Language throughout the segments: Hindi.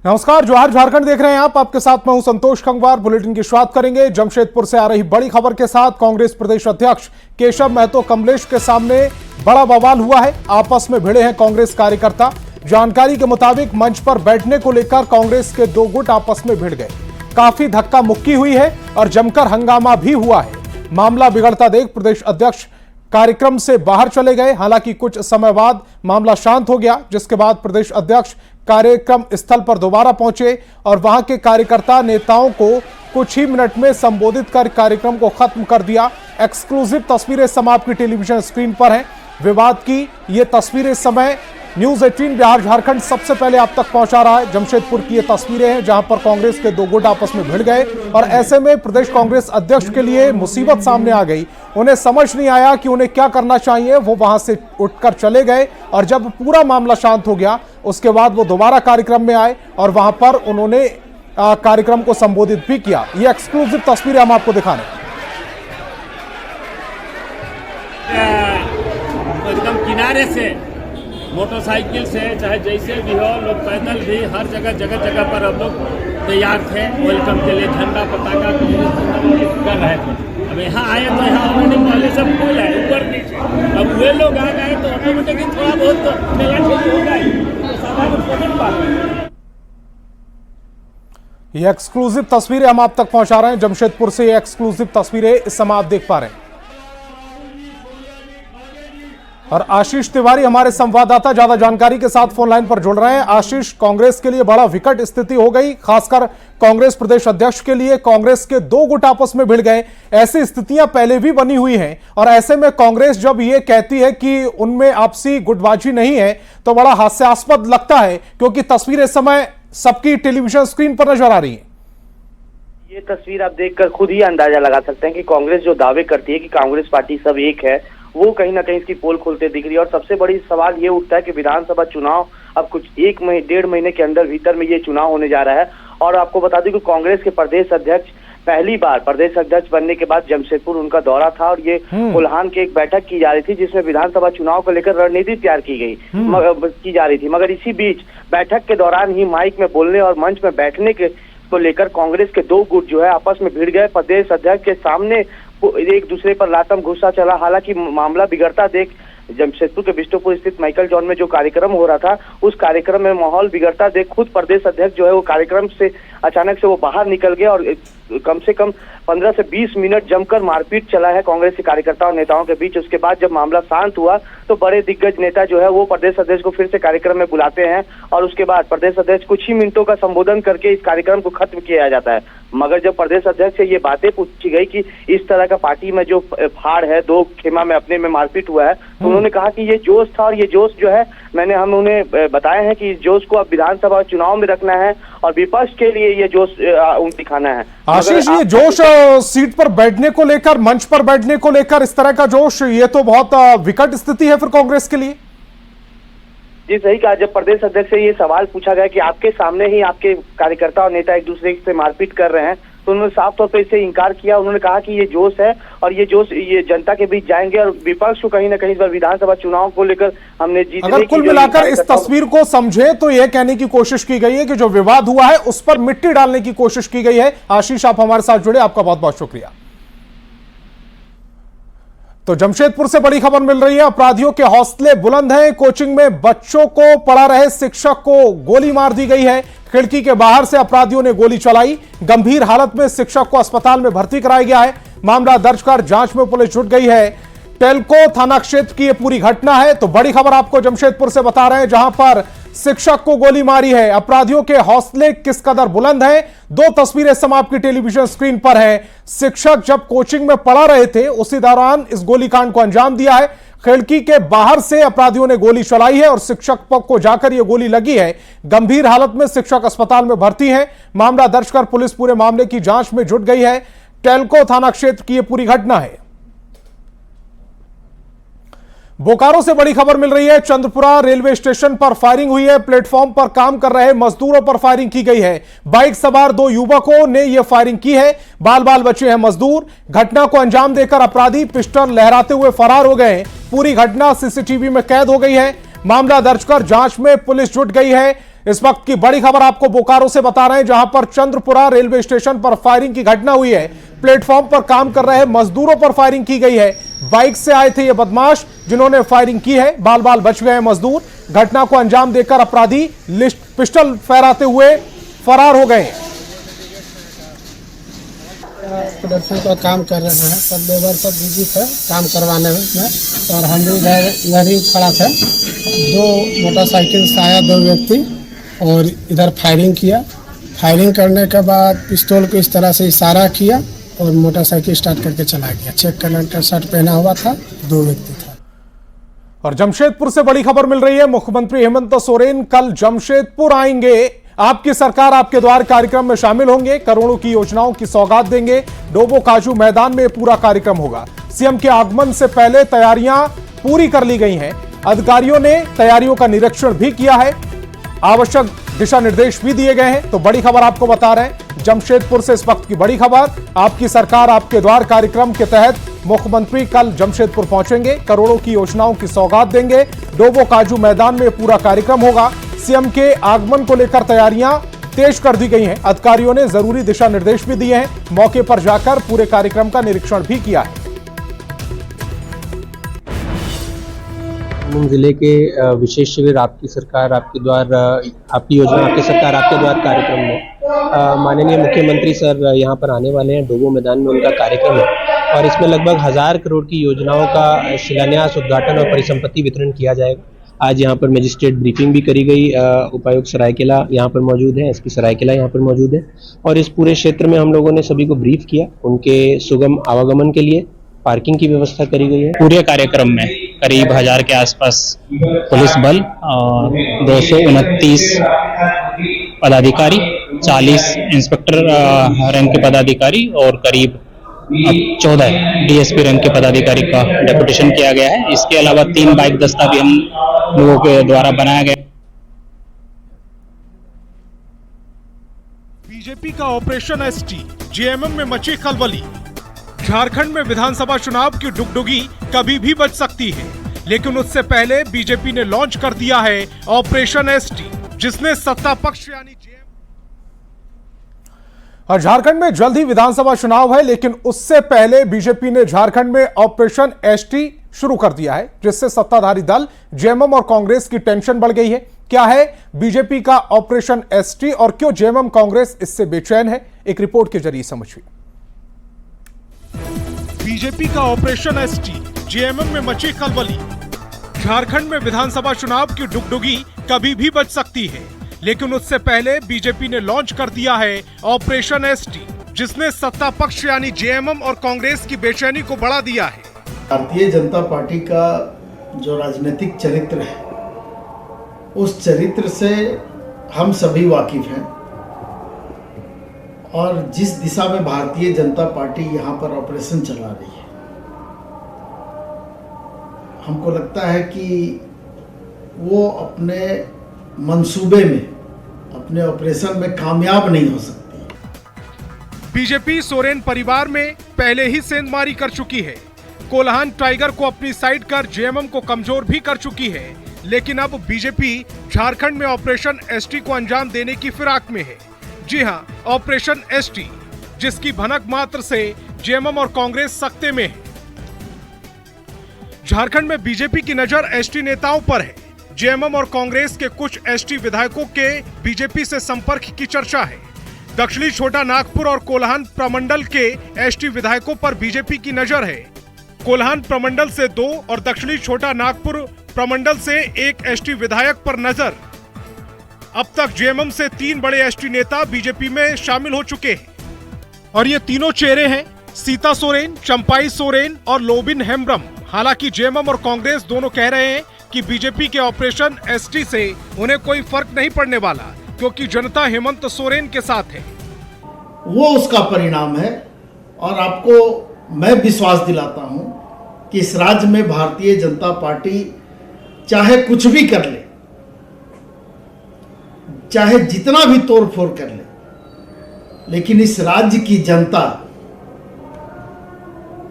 नमस्कार, जोहार झारखंड देख रहे हैं आप। आपके साथ मैं हूं संतोष खंगवार। बुलेटिन की शुरुआत करेंगे जमशेदपुर से आ रही बड़ी खबर के साथ। कांग्रेस प्रदेश अध्यक्ष केशव महतो कमलेश के सामने बड़ा बवाल हुआ है। आपस में भिड़े हैं कांग्रेस कार्यकर्ता। जानकारी के मुताबिक मंच पर बैठने को लेकर कांग्रेस के दो गुट आपस में भिड़ गए। काफी धक्का मुक्की हुई है और जमकर हंगामा भी हुआ है। मामला बिगड़ता देख प्रदेश अध्यक्ष कार्यक्रम से बाहर चले गए। हालांकि कुछ समय बाद मामला शांत हो गया, जिसके बाद प्रदेश अध्यक्ष कार्यक्रम स्थल पर दोबारा पहुंचे और वहां के कार्यकर्ता नेताओं को कुछ ही मिनट में संबोधित कर कार्यक्रम को खत्म कर दिया। एक्सक्लूसिव तस्वीरें समाप्त की टेलीविजन स्क्रीन पर हैं। विवाद की ये तस्वीरें इस समय न्यूज 18 बिहार झारखंड सबसे पहले आप तक पहुंचा रहा है। जमशेदपुर की ये तस्वीरें हैं जहां पर कांग्रेस के दो गुट आपस में भिड़ गए और ऐसे में प्रदेश कांग्रेस अध्यक्ष के लिए मुसीबत सामने आ गई। उन्हें समझ नहीं आया कि उन्हें क्या करना चाहिए। वो वहां से उठकर चले गए और जब पूरा मामला शांत हो गया उसके बाद वो दोबारा कार्यक्रम में आए और वहां पर उन्होंने कार्यक्रम को संबोधित भी किया। ये एक्सक्लूसिव तस्वीरें हम आपको दिखा रहे हैं। एकदम किनारे से मोटरसाइकिल से चाहे जैसे भी हो, लोग पैदल भी हर जगह जगह पर हम लोग तैयार थे वेलकम के लिए। झंडा पताका कर रहे थे। अब यहाँ आए तो यहाँ ऑलरेडी पहले सब फूल है ऊपर नीचे। अब वे लोग आ गए तो ऑटोमेटिक थोड़ा बहुत तो मेला हो गई। ये एक्सक्लूसिव तस्वीरें हम आप तक पहुंचा रहे हैं। जमशेदपुर से ये एक्सक्लूसिव तस्वीरें इस समय आप देख पा रहे हैं। और आशीष तिवारी हमारे संवाददाता ज्यादा जानकारी के साथ फोन लाइन पर जुड़ रहे हैं। आशीष, कांग्रेस के लिए बड़ा विकट स्थिति हो गई, खासकर कांग्रेस प्रदेश अध्यक्ष के लिए। कांग्रेस के दो गुट आपस में भिड़ गए। ऐसी स्थितियां पहले भी बनी हुई हैं और ऐसे में कांग्रेस जब ये कहती है कि उनमें आपसी गुटबाजी नहीं है तो बड़ा हास्यास्पद लगता है, क्योंकि तस्वीर इस समय सबकी टेलीविजन स्क्रीन पर नजर आ रही है। ये तस्वीर आप देखकर खुद ही अंदाजा लगा सकते हैं कि कांग्रेस जो दावे करती है कि कांग्रेस पार्टी सब एक है, वो कहीं ना कहीं इसकी पोल खोलते दिख रही है। और सबसे बड़ी सवाल ये उठता है कि विधानसभा चुनाव अब कुछ डेढ़ महीने के अंदर भीतर में ये चुनाव होने जा रहा है। और आपको बता दूं कि कांग्रेस के प्रदेश अध्यक्ष पहली बार प्रदेश अध्यक्ष बनने के बाद जमशेदपुर उनका दौरा था और ये कोल्हान की एक बैठक की जा रही थी जिसमें विधानसभा चुनाव को लेकर रणनीति तैयार की जा रही थी। मगर इसी बीच बैठक के दौरान ही माइक में बोलने और मंच में बैठने के को लेकर कांग्रेस के दो गुट जो है आपस में भिड़ गए। प्रदेश अध्यक्ष के सामने एक दूसरे पर लातम गुस्सा चला। हालांकि मामला बिगड़ता देख जमशेदपुर के बिष्टुपुर स्थित माइकल जॉन में जो कार्यक्रम हो रहा था, उस कार्यक्रम में माहौल बिगड़ता देख खुद प्रदेश अध्यक्ष जो है वो कार्यक्रम से अचानक से वो बाहर निकल गए और कम से कम 15 से 20 मिनट जमकर मारपीट चला है कांग्रेस के कार्यकर्ताओं और नेताओं के बीच। उसके बाद जब मामला शांत हुआ तो बड़े दिग्गज नेता जो है वो प्रदेश अध्यक्ष को फिर से कार्यक्रम में बुलाते हैं और उसके बाद प्रदेश अध्यक्ष कुछ ही मिनटों का संबोधन करके इस कार्यक्रम को खत्म किया जाता है। मगर जब प्रदेश अध्यक्ष से ये बातें पूछी गई कि इस तरह का पार्टी में जो फाड़ है, दो खेमा में अपने में मारपीट हुआ है, तो उन्होंने कहा कि ये जोश था और ये जोश जो है हम उन्हें बताए हैं कि इस जोश को अब विधानसभा चुनाव में रखना है और विपक्ष के लिए ये जोश दिखाना है। आशीष, ये जोश सीट पर बैठने को लेकर, मंच पर बैठने को लेकर, इस तरह का जोश, ये तो बहुत विकट स्थिति है फिर कांग्रेस के लिए। जी सही कहा। जब प्रदेश अध्यक्ष से ये सवाल पूछा गया कि आपके सामने ही आपके कार्यकर्ता और नेता एक दूसरे से मारपीट कर रहे हैं, तो उन्होंने साफ तौर पर इससे इनकार किया। उन्होंने कहा कि ये जोश है और ये जोश ये जनता के बीच जाएंगे और विपक्ष को कहीं ना कहीं इस बार विधानसभा चुनाव को लेकर हमने जीतने अगर कुल मिलाकर इस तस्वीर को समझे तो यह कहने की कोशिश की गई है कि जो विवाद हुआ है उस पर मिट्टी डालने की कोशिश की गई है। आशीष, आप हमारे साथ जुड़े, आपका बहुत बहुत शुक्रिया। तो जमशेदपुर से बड़ी खबर मिल रही है। अपराधियों के हौसले बुलंद हैं। कोचिंग में बच्चों को पढ़ा रहे शिक्षक को गोली मार दी गई है। खिड़की के बाहर से अपराधियों ने गोली चलाई। गंभीर हालत में शिक्षक को अस्पताल में भर्ती कराया गया है। मामला दर्ज कर जांच में पुलिस जुट गई है। टेल्को थाना क्षेत्र की यह पूरी घटना है। तो बड़ी खबर आपको जमशेदपुर से बता रहे हैं, जहां पर शिक्षक को गोली मारी है। अपराधियों के हौसले किस कदर बुलंद हैं, दो तस्वीरें समाप्त की टेलीविजन स्क्रीन पर है। शिक्षक जब कोचिंग में पढ़ा रहे थे उसी दौरान इस गोलीकांड को अंजाम दिया है। खिड़की के बाहर से अपराधियों ने गोली चलाई है और शिक्षक को जाकर यह गोली लगी है। गंभीर हालत में शिक्षक अस्पताल में भर्ती है। मामला दर्ज कर पुलिस पूरे मामले की जांच में जुट गई है। टेल्को थाना क्षेत्र की यह पूरी घटना है। बोकारो से बड़ी खबर मिल रही है। चंद्रपुरा रेलवे स्टेशन पर फायरिंग हुई है। प्लेटफॉर्म पर काम कर रहे मजदूरों पर फायरिंग की गई है। बाइक सवार दो युवकों ने यह फायरिंग की है। बाल बाल बचे हैं मजदूर। घटना को अंजाम देकर अपराधी पिस्टल लहराते हुए फरार हो गए। पूरी घटना सीसीटीवी में कैद हो गई है। मामला दर्ज कर जांच में पुलिस जुट गई है। इस वक्त की बड़ी खबर आपको बोकारो से बता रहे हैं, जहां पर चंद्रपुरा रेलवे स्टेशन पर फायरिंग की घटना हुई है। प्लेटफॉर्म पर काम कर रहे मजदूरों पर फायरिंग की गई है। बाइक से आए थे ये बदमाश जिन्होंने फायरिंग की है। बाल बाल बच गए मजदूर। घटना को अंजाम देकर अपराधी पिस्टल फहराते हुए फरार हो गए हैं। प्लेटफॉर्म पर काम कर रहे हैं, सब लेबर सब बिजी थे काम करवाने में, और हम भी इधर ही खड़ा थे। दो मोटरसाइकिल से आया दो व्यक्ति और इधर फायरिंग किया। फायरिंग करने के बाद पिस्तौल को इस तरह से इशारा किया और मोटरसाइकिल स्टार्ट करके चला गया। चेक कलर का शर्ट पहना हुआ था, दो व्यक्ति था। और जमशेदपुर से बड़ी खबर मिल रही है। मुख्यमंत्री हेमंत सोरेन कल जमशेदपुर आएंगे। आपकी सरकार आपके द्वार कार्यक्रम में शामिल होंगे। करोड़ों की योजनाओं की सौगात देंगे। डोबो काजू मैदान में पूरा कार्यक्रम होगा। सीएम के आगमन से पहले तैयारियां पूरी कर ली गई हैं। अधिकारियों ने तैयारियों का निरीक्षण भी किया है। आवश्यक दिशा निर्देश भी दिए गए हैं। तो बड़ी खबर आपको बता रहे हैं जमशेदपुर से इस वक्त की बड़ी खबर। आपकी सरकार आपके द्वार कार्यक्रम के तहत मुख्यमंत्री कल जमशेदपुर पहुंचेंगे। करोड़ों की योजनाओं की सौगात देंगे। डोबो काजू मैदान में पूरा कार्यक्रम होगा। सीएम के आगमन को लेकर तैयारियां तेज कर दी गई हैं। अधिकारियों ने जरूरी दिशा निर्देश भी दिए हैं। मौके पर जाकर पूरे कार्यक्रम का निरीक्षण भी किया है। जिले के विशेष शिविर आपकी सरकार आपके द्वार आपकी योजना आपकी सरकार आपके द्वार कार्यक्रम में माननीय मुख्यमंत्री सर यहाँ पर आने वाले हैं। डोबो मैदान में उनका कार्यक्रम है और इसमें लगभग 1000 करोड़ की योजनाओं का शिलान्यास, उद्घाटन और परिसंपत्ति वितरण किया जाएगा। आज यहाँ पर मजिस्ट्रेट ब्रीफिंग भी करी गई। उपायुक्त सरायकेला यहाँ पर मौजूद है, एसपी सरायकेला यहाँ पर मौजूद है और इस पूरे क्षेत्र में हम लोगों ने सभी को ब्रीफ किया। उनके सुगम आवागमन के लिए पार्किंग की व्यवस्था करी गई है। पूरे कार्यक्रम में करीब 1000 के आसपास पुलिस बल और 229 पदाधिकारी, 40 इंस्पेक्टर रैंक के पदाधिकारी और करीब 14 डीएसपी रैंक के पदाधिकारी का डेपुटेशन किया गया है। इसके अलावा 3 बाइक दस्ता भी हम लोगों के द्वारा बनाया गया। बीजेपी का ऑपरेशन एसटी, जेएमएम में मची खलबली। झारखंड में विधानसभा चुनाव की डुगडुगी कभी भी बच सकती है, लेकिन उससे पहले बीजेपी ने लॉन्च कर दिया है ऑपरेशन एसटी, जिसने सत्ता पक्ष यानी और झारखंड में जल्द ही विधानसभा चुनाव है, लेकिन उससे पहले बीजेपी ने झारखंड में ऑपरेशन एसटी शुरू कर दिया है, जिससे सत्ताधारी दल जेएमएम और कांग्रेस की टेंशन बढ़ गई है। क्या है बीजेपी का ऑपरेशन एसटी और क्यों जेएमएम कांग्रेस इससे बेचैन है, एक रिपोर्ट के जरिए समझिए। बीजेपी का ऑपरेशन एसटी, जेएमएम में मची खलबली। झारखंड में विधानसभा चुनाव की डुगडुगी कभी भी बच सकती है, लेकिन उससे पहले बीजेपी ने लॉन्च कर दिया है ऑपरेशन एसटी, जिसने सत्ता पक्ष यानी जेएमएम और कांग्रेस की बेचैनी को बढ़ा दिया है। भारतीय जनता पार्टी का जो राजनीतिक चरित्र है, उस चरित्र से हम सभी वाकिफ हैं और जिस दिशा में भारतीय जनता पार्टी यहाँ पर ऑपरेशन चला रही है, हमको लगता है कि वो अपने मंसूबे में, अपने ऑपरेशन में कामयाब नहीं हो सकती। बीजेपी सोरेन परिवार में पहले ही सेंधमारी कर चुकी है। कोल्हान टाइगर को अपनी साइड कर जेएमएम को कमजोर भी कर चुकी है, लेकिन अब बीजेपी झारखंड में ऑपरेशन एसटी को अंजाम देने की फिराक में है। जी हां, ऑपरेशन एसटी, जिसकी भनक मात्र से जेएमएम और कांग्रेस सख्ते में है। झारखंड में बीजेपी की नजर एसटी नेताओं पर है। जेएमएम और कांग्रेस के कुछ एसटी विधायकों के बीजेपी से संपर्क की चर्चा है। दक्षिणी छोटा नागपुर और कोल्हान प्रमंडल के एसटी विधायकों पर बीजेपी की नजर है। कोल्हान प्रमंडल से 2 और दक्षिणी छोटा नागपुर प्रमंडल से 1 एसटी विधायक पर नजर। अब तक जेएमएम से 3 बड़े एसटी नेता बीजेपी में शामिल हो चुके हैं और ये तीनों चेहरे हैं सीता सोरेन, चंपाई सोरेन और लोबिन हेम्ब्रम। हालांकि जेएमएम और कांग्रेस दोनों कह रहे हैं कि बीजेपी के ऑपरेशन एसटी से उन्हें कोई फर्क नहीं पड़ने वाला, क्योंकि जनता हेमंत सोरेन के साथ है। वो उसका परिणाम है और आपको मैं विश्वास दिलाता हूं कि इस राज्य में भारतीय जनता पार्टी चाहे कुछ भी कर ले, चाहे जितना भी तोड़फोड़ कर ले, लेकिन इस राज्य की जनता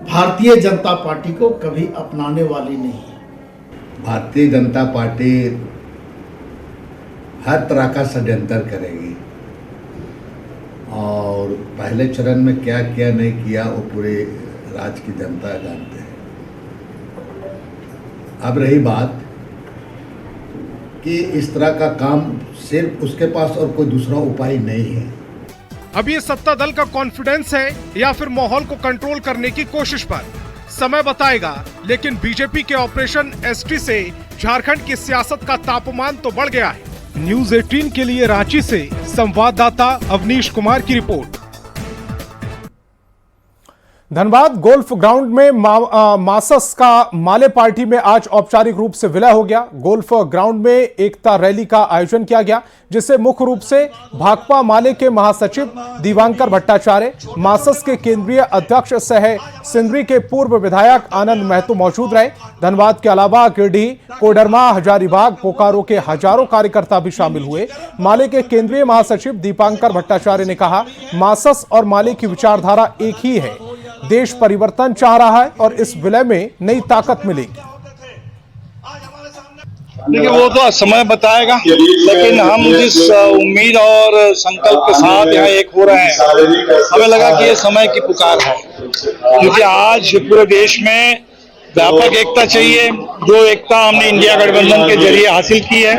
भारतीय जनता पार्टी को कभी अपनाने वाली नहीं है। भारतीय जनता पार्टी हर तरह का षड्यंत्र करेगी और पहले चरण में क्या क्या नहीं किया वो पूरे राज्य की जनता जानते हैं। अब रही बात कि इस तरह का काम सिर्फ उसके पास और कोई दूसरा उपाय नहीं है। अब ये सत्ता दल का कॉन्फिडेंस है या फिर माहौल को कंट्रोल करने की कोशिश पर समय बताएगा, लेकिन बीजेपी के ऑपरेशन एसटी से झारखंड की सियासत का तापमान तो बढ़ गया है। न्यूज़ 18 के लिए रांची से संवाददाता अवनीश कुमार की रिपोर्ट। धनबाद गोल्फ ग्राउंड में मासस का माले पार्टी में आज औपचारिक रूप से विलय हो गया। गोल्फ ग्राउंड में एकता रैली का आयोजन किया गया, जिससे मुख्य रूप से भाकपा माले के महासचिव दिवांकर भट्टाचार्य, मासस के केंद्रीय अध्यक्ष सह सिंदरी के पूर्व विधायक आनंद महतो मौजूद रहे। धनबाद के अलावा गिरडीह, कोडरमा, हजारीबाग, बोकारो के हजारों कार्यकर्ता भी शामिल हुए। माले के केंद्रीय महासचिव दीपांकर भट्टाचार्य ने कहा, मासस और माले की विचारधारा एक ही है। देश परिवर्तन चाह रहा है और इस विलय में नई ताकत मिलेगी। देखिए, वो तो समय बताएगा, लेकिन हम जिस उम्मीद और संकल्प के साथ यहाँ एक हो रहे हैं, हमें लगा कि ये समय की पुकार है, क्योंकि आज पूरे देश में व्यापक एकता चाहिए। जो एकता हमने इंडिया गठबंधन के जरिए हासिल की है,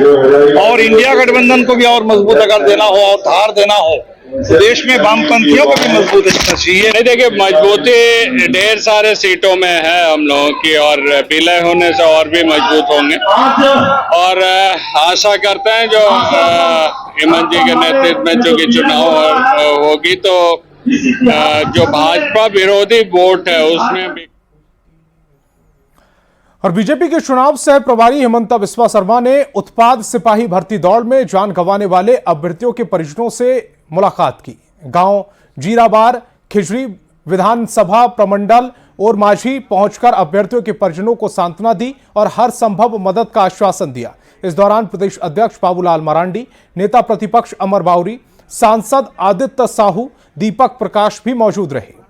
और इंडिया गठबंधन को भी और मजबूत अगर देना हो और धार देना हो तो देश में वामपंथियों को भी मजबूत रखना चाहिए। नहीं, देखिए, मजबूती ढेर सारे सीटों में है हम लोगों की, और विलय होने से और भी मजबूत होंगे। और आशा करते हैं जो हेमंत जी के नेतृत्व में चूंकि चुनाव होगी तो जो भाजपा विरोधी वोट है उसमें भी। और बीजेपी के चुनाव सह प्रभारी हेमंता बिस्वा शर्मा ने उत्पाद सिपाही भर्ती दौड़ में जान गंवाने वाले अभ्यर्थियों के परिजनों से मुलाकात की। गांव जीराबार, खिजरी विधानसभा प्रमंडल और माझी पहुंचकर अभ्यर्थियों के परिजनों को सांत्वना दी और हर संभव मदद का आश्वासन दिया। इस दौरान प्रदेश अध्यक्ष बाबूलाल मरांडी, नेता प्रतिपक्ष अमर बाउरी, सांसद आदित्य साहू, दीपक प्रकाश भी मौजूद रहे।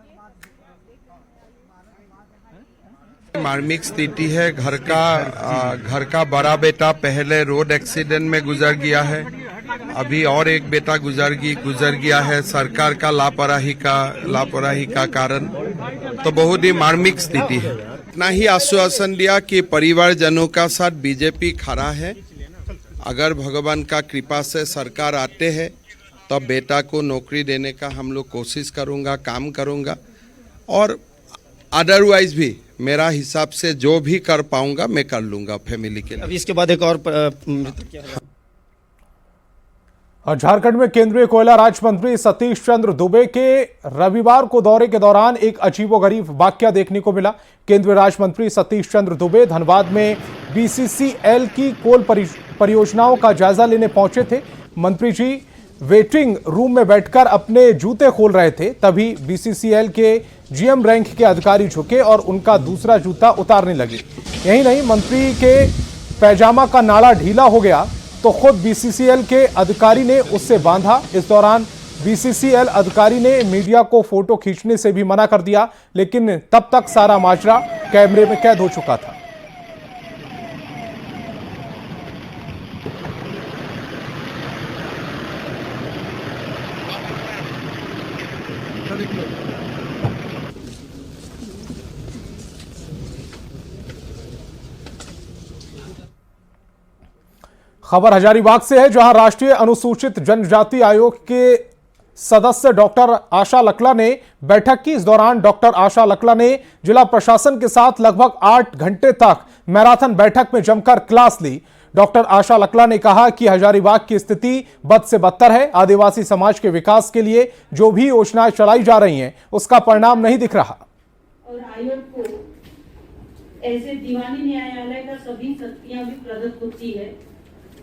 मार्मिक स्थिति है। घर का बड़ा बेटा पहले रोड एक्सीडेंट में गुजर गया है, अभी और एक बेटा गुजर गया है सरकार का लापरवाही का कारण। तो बहुत ही मार्मिक स्थिति है। इतना ही आश्वासन दिया कि परिवारजनों का साथ बीजेपी खड़ा है। अगर भगवान का कृपा से सरकार आते हैं तो बेटा को नौकरी देने का हम लोग कोशिश करूंगा, काम करूंगा, और अदरवाइज भी मेरा हिसाब से जो भी कर पाऊंगा मैं कर लूंगा फैमिली के लिए। अभी इसके बाद एक और झारखंड में केंद्रीय कोयला राज्य मंत्री सतीश चंद्र दुबे के रविवार को दौरे के दौरान एक अजीबोगरीब वाकया देखने को मिला। केंद्रीय राज्य मंत्री सतीश चंद्र दुबे धनबाद में बीसीसीएल की कोल परियोजनाओं का जायजा लेने पहुंचे थे। मंत्री जी वेटिंग रूम में बैठकर अपने जूते खोल रहे थे, तभी बीसीसीएल के जीएम रैंक के अधिकारी झुके और उनका दूसरा जूता उतारने लगे। यही नहीं, मंत्री के पैजामा का नाड़ा ढीला हो गया तो खुद बीसीसीएल के अधिकारी ने उससे बांधा। इस दौरान बीसीसीएल अधिकारी ने मीडिया को फोटो खींचने से भी मना कर दिया, लेकिन तब तक सारा माजरा कैमरे में कैद हो चुका था। खबर हजारीबाग से है, जहां राष्ट्रीय अनुसूचित जनजाति आयोग के सदस्य डॉक्टर आशा लकला ने बैठक की। इस दौरान डॉक्टर आशा लकला ने जिला प्रशासन के साथ लगभग 8 घंटे तक मैराथन बैठक में जमकर क्लास ली। डॉक्टर आशा लकला ने कहा कि हजारीबाग की स्थिति बद से बदतर है। आदिवासी समाज के विकास के लिए जो भी योजनाएं चलाई जा रही हैं उसका परिणाम नहीं दिख रहा। और आयोग को ऐसे दीवानी न्यायालय का सभी शक्तियां भी प्रदत्त होती है।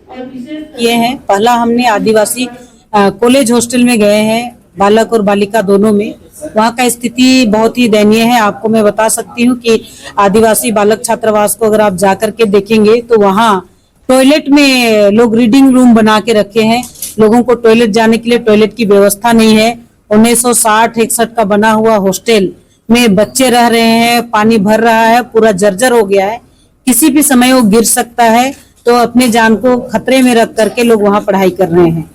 और विशेष ये है, पहला हमने आदिवासी कॉलेज हॉस्टल में गए हैं, बालक और बालिका दोनों में। वहाँ का स्थिति बहुत ही दयनीय है। आपको मैं बता सकती हूँ कि आदिवासी बालक छात्रावास को अगर आप जाकर के देखेंगे तो वहाँ टॉयलेट में लोग रीडिंग रूम बना के रखे हैं। लोगों को टॉयलेट जाने के लिए टॉयलेट की व्यवस्था नहीं है। 1960-61 का बना हुआ हॉस्टल में बच्चे रह रहे हैं, पानी भर रहा है, पूरा जर्जर हो गया है, किसी भी समय वो गिर सकता है। तो अपने जान को खतरे में रख करके लोग वहाँ पढ़ाई कर रहे हैं।